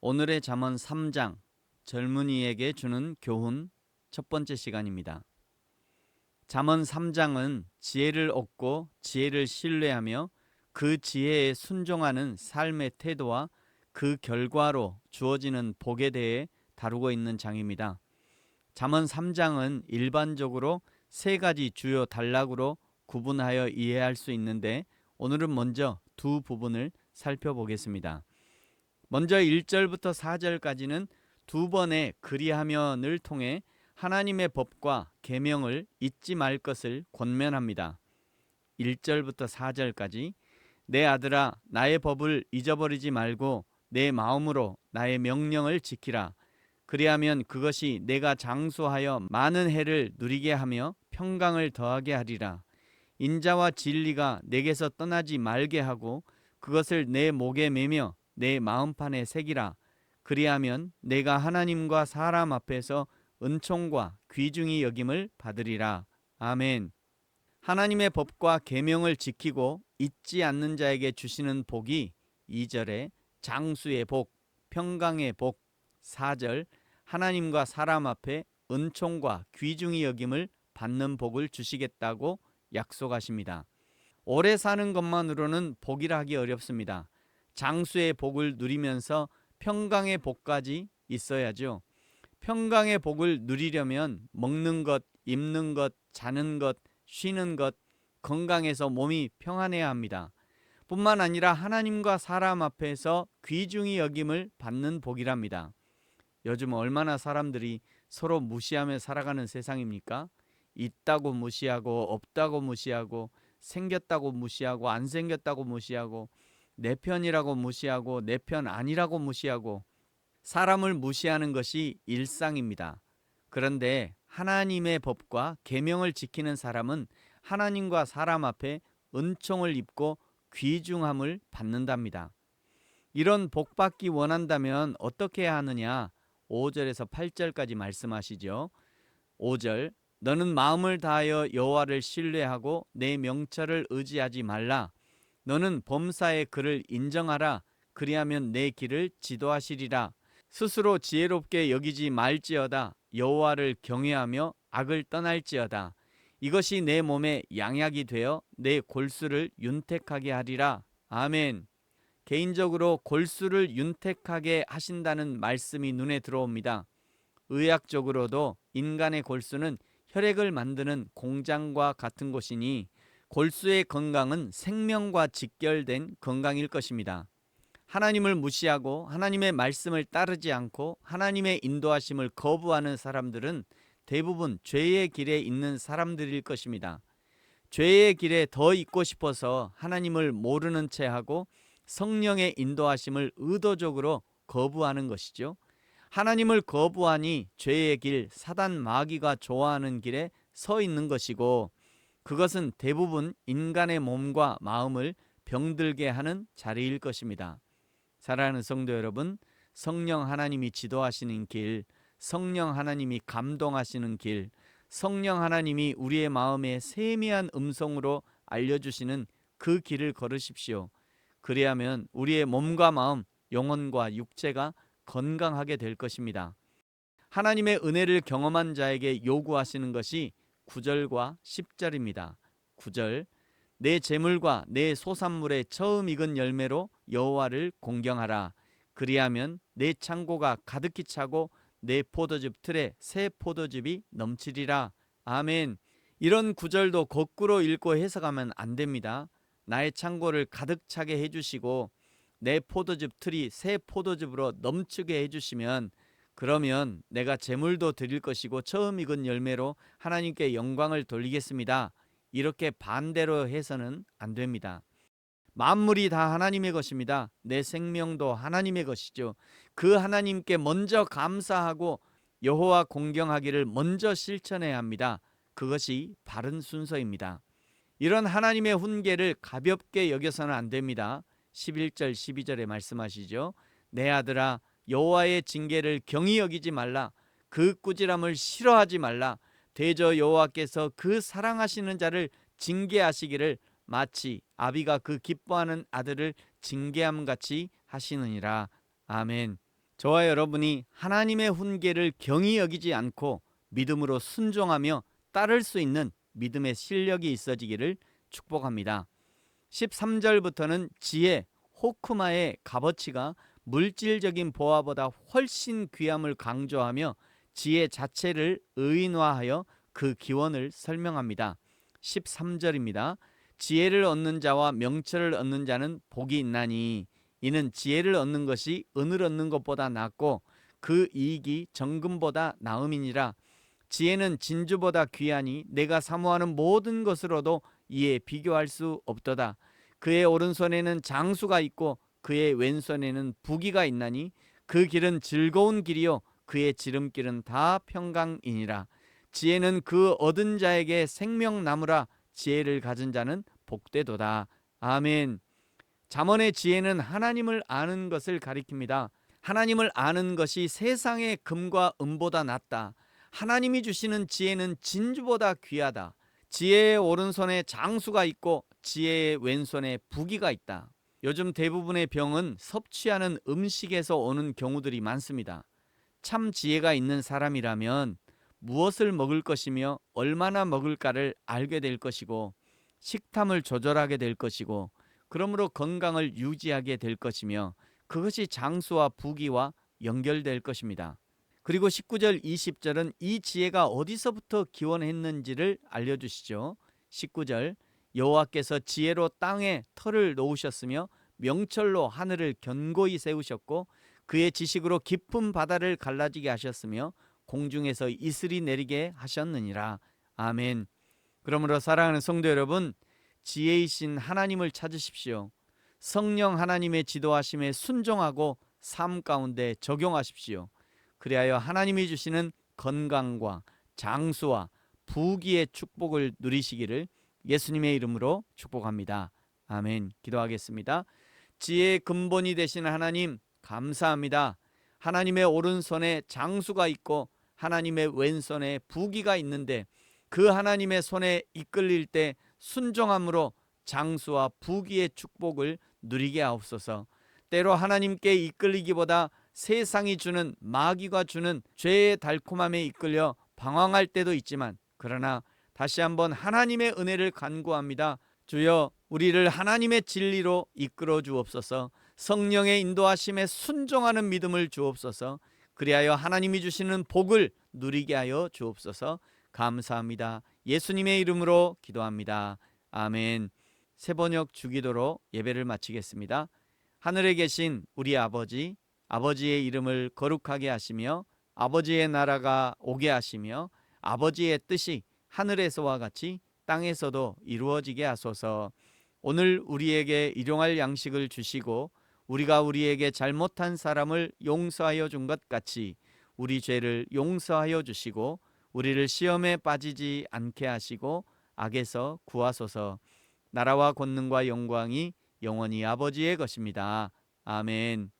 오늘의 잠언 3장 젊은이에게 주는 교훈 첫 번째 시간입니다. 잠언 3장은 지혜를 얻고 지혜를 신뢰하며 그 지혜에 순종하는 삶의 태도와 그 결과로 주어지는 복에 대해 다루고 있는 장입니다. 잠언 3장은 일반적으로 세 가지 주요 단락으로 구분하여 이해할 수 있는데 오늘은 먼저 두 부분을 살펴보겠습니다. 먼저 1절부터 4절까지는 두 번의 그리하면을 통해 하나님의 법과 계명을 잊지 말 것을 권면합니다. 1절부터 4절까지 내 아들아 나의 법을 잊어버리지 말고 내 마음으로 나의 명령을 지키라. 그리하면 그것이 내가 장수하여 많은 해를 누리게 하며 평강을 더하게 하리라. 인자와 진리가 내게서 떠나지 말게 하고 그것을 내 목에 매며 내 마음판에 새기라. 그리하면 내가 하나님과 사람 앞에서 은총과 귀중히 여김을 받으리라. 아멘. 하나님의 법과 계명을 지키고 잊지 않는 자에게 주시는 복이 2절에 장수의 복, 평강의 복, 4절 하나님과 사람 앞에 은총과 귀중히 여김을 받는 복을 주시겠다고 약속하십니다. 오래 사는 것만으로는 복이라 하기 어렵습니다. 장수의 복을 누리면서 평강의 복까지 있어야죠. 평강의 복을 누리려면 먹는 것, 입는 것, 자는 것, 쉬는 것, 건강해서 몸이 평안해야 합니다. 뿐만 아니라 하나님과 사람 앞에서 귀중히 여김을 받는 복이랍니다. 요즘 얼마나 사람들이 서로 무시하며 살아가는 세상입니까? 있다고 무시하고 없다고 무시하고 생겼다고 무시하고 안 생겼다고 무시하고 내 편이라고 무시하고 내 편 아니라고 무시하고 사람을 무시하는 것이 일상입니다. 그런데 하나님의 법과 계명을 지키는 사람은 하나님과 사람 앞에 은총을 입고 귀중함을 받는답니다. 이런 복 받기 원한다면 어떻게 해야 하느냐? 5절에서 8절까지 말씀하시죠. 5절 너는 마음을 다하여 여호와를 신뢰하고 내 명철을 의지하지 말라. 너는 범사의 그를 인정하라. 그리하면 내 길을 지도하시리라. 스스로 지혜롭게 여기지 말지어다. 여호와를 경외하며 악을 떠날지어다. 이것이 내 몸에 양약이 되어 내 골수를 윤택하게 하리라. 아멘. 개인적으로 골수를 윤택하게 하신다는 말씀이 눈에 들어옵니다. 의학적으로도 인간의 골수는 혈액을 만드는 공장과 같은 곳이니 골수의 건강은 생명과 직결된 건강일 것입니다. 하나님을 무시하고 하나님의 말씀을 따르지 않고 하나님의 인도하심을 거부하는 사람들은 대부분 죄의 길에 있는 사람들일 것입니다. 죄의 길에 더 있고 싶어서 하나님을 모르는 채 하고 성령의 인도하심을 의도적으로 거부하는 것이죠. 하나님을 거부하니 죄의 길, 사단 마귀가 좋아하는 길에 서 있는 것이고 그것은 대부분 인간의 몸과 마음을 병들게 하는 자리일 것입니다. 사랑하는 성도 여러분, 성령 하나님이 지도하시는 길, 성령 하나님이 감동하시는 길, 성령 하나님이 우리의 마음에 세미한 음성으로 알려주시는 그 길을 걸으십시오. 그리하면 우리의 몸과 마음, 영혼과 육체가 건강하게 될 것입니다. 하나님의 은혜를 경험한 자에게 요구하시는 것이 9절과 10절입니다. 9절 내 재물과 내 소산물의 처음 익은 열매로 여호와를 공경하라. 그리하면 내 창고가 가득히 차고 내 포도즙 틀에 새 포도즙이 넘치리라. 아멘. 이런 구절도 거꾸로 읽고 해석하면 안 됩니다. 나의 창고를 가득 차게 해주시고 내 포도즙 틀이 새 포도즙으로 넘치게 해주시면 그러면 내가 재물도 드릴 것이고 처음 익은 열매로 하나님께 영광을 돌리겠습니다. 이렇게 반대로 해서는 안 됩니다. 만물이 다 하나님의 것입니다. 내 생명도 하나님의 것이죠. 그 하나님께 먼저 감사하고 여호와 공경하기를 먼저 실천해야 합니다. 그것이 바른 순서입니다. 이런 하나님의 훈계를 가볍게 여겨서는 안 됩니다. 11절 12절에 말씀하시죠. 내 아들아 여호와의 징계를 경히 여기지 말라. 그 꾸지람을 싫어하지 말라. 대저 여호와께서 그 사랑하시는 자를 징계하시기를 마치 아비가 그 기뻐하는 아들을 징계함 같이 하시느니라. 아멘. 저와 여러분이 하나님의 훈계를 경히 여기지 않고 믿음으로 순종하며 따를 수 있는 믿음의 실력이 있어지기를 축복합니다. 13절부터는 지혜, 호크마의 값어치가 물질적인 보화보다 훨씬 귀함을 강조하며 지혜 자체를 의인화하여 그 기원을 설명합니다. 13절입니다. 지혜를 얻는 자와 명철을 얻는 자는 복이 있나니 이는 지혜를 얻는 것이 은을 얻는 것보다 낫고 그 이익이 정금보다 나음이니라. 지혜는 진주보다 귀하니 내가 사모하는 모든 것으로도 이에 비교할 수 없도다. 그의 오른손에는 장수가 있고 그의 왼손에는 부귀가 있나니 그 길은 즐거운 길이요 그의 지름길은 다 평강이니라. 지혜는 그 얻은 자에게 생명나무라. 지혜를 가진 자는 복되도다. 아멘. 잠언의 지혜는 하나님을 아는 것을 가리킵니다. 하나님을 아는 것이 세상의 금과 은보다 낫다. 하나님이 주시는 지혜는 진주보다 귀하다. 지혜의 오른손에 장수가 있고 지혜의 왼손에 부귀가 있다. 요즘 대부분의 병은 섭취하는 음식에서 오는 경우들이 많습니다. 참 지혜가 있는 사람이라면 무엇을 먹을 것이며 얼마나 먹을까를 알게 될 것이고 식탐을 조절하게 될 것이고 그러므로 건강을 유지하게 될 것이며 그것이 장수와 부귀와 연결될 것입니다. 그리고 19절 20절은 이 지혜가 어디서부터 기원했는지를 알려주시죠. 19절 여호와께서 지혜로 땅에 터를 놓으셨으며 명철로 하늘을 견고히 세우셨고 그의 지식으로 깊은 바다를 갈라지게 하셨으며 공중에서 이슬이 내리게 하셨느니라. 아멘. 그러므로 사랑하는 성도 여러분, 지혜이신 하나님을 찾으십시오. 성령 하나님의 지도하심에 순종하고 삶 가운데 적용하십시오. 그리하여 하나님이 주시는 건강과 장수와 부귀의 축복을 누리시기를 예수님의 이름으로 축복합니다. 아멘. 기도하겠습니다. 지혜의 근본이 되시는 하나님 감사합니다. 하나님의 오른손에 장수가 있고 하나님의 왼손에 부귀가 있는데 그 하나님의 손에 이끌릴 때 순종함으로 장수와 부귀의 축복을 누리게 하옵소서. 때로 하나님께 이끌리기보다 세상이 주는 마귀가 주는 죄의 달콤함에 이끌려 방황할 때도 있지만 그러나 다시 한번 하나님의 은혜를 간구합니다. 주여 우리를 하나님의 진리로 이끌어 주옵소서. 성령의 인도하심에 순종하는 믿음을 주옵소서. 그리하여 하나님이 주시는 복을 누리게 하여 주옵소서. 감사합니다. 예수님의 이름으로 기도합니다. 아멘. 새번역 주기도로 예배를 마치겠습니다. 하늘에 계신 우리 아버지, 아버지의 이름을 거룩하게 하시며 아버지의 나라가 오게 하시며 아버지의 뜻이 하늘에서와 같이 땅에서도 이루어지게 하소서. 오늘 우리에게 일용할 양식을 주시고 우리가 우리에게 잘못한 사람을 용서하여 준 것 같이 우리 죄를 용서하여 주시고 우리를 시험에 빠지지 않게 하시고 악에서 구하소서. 나라와 권능과 영광이 영원히 아버지의 것입니다. 아멘.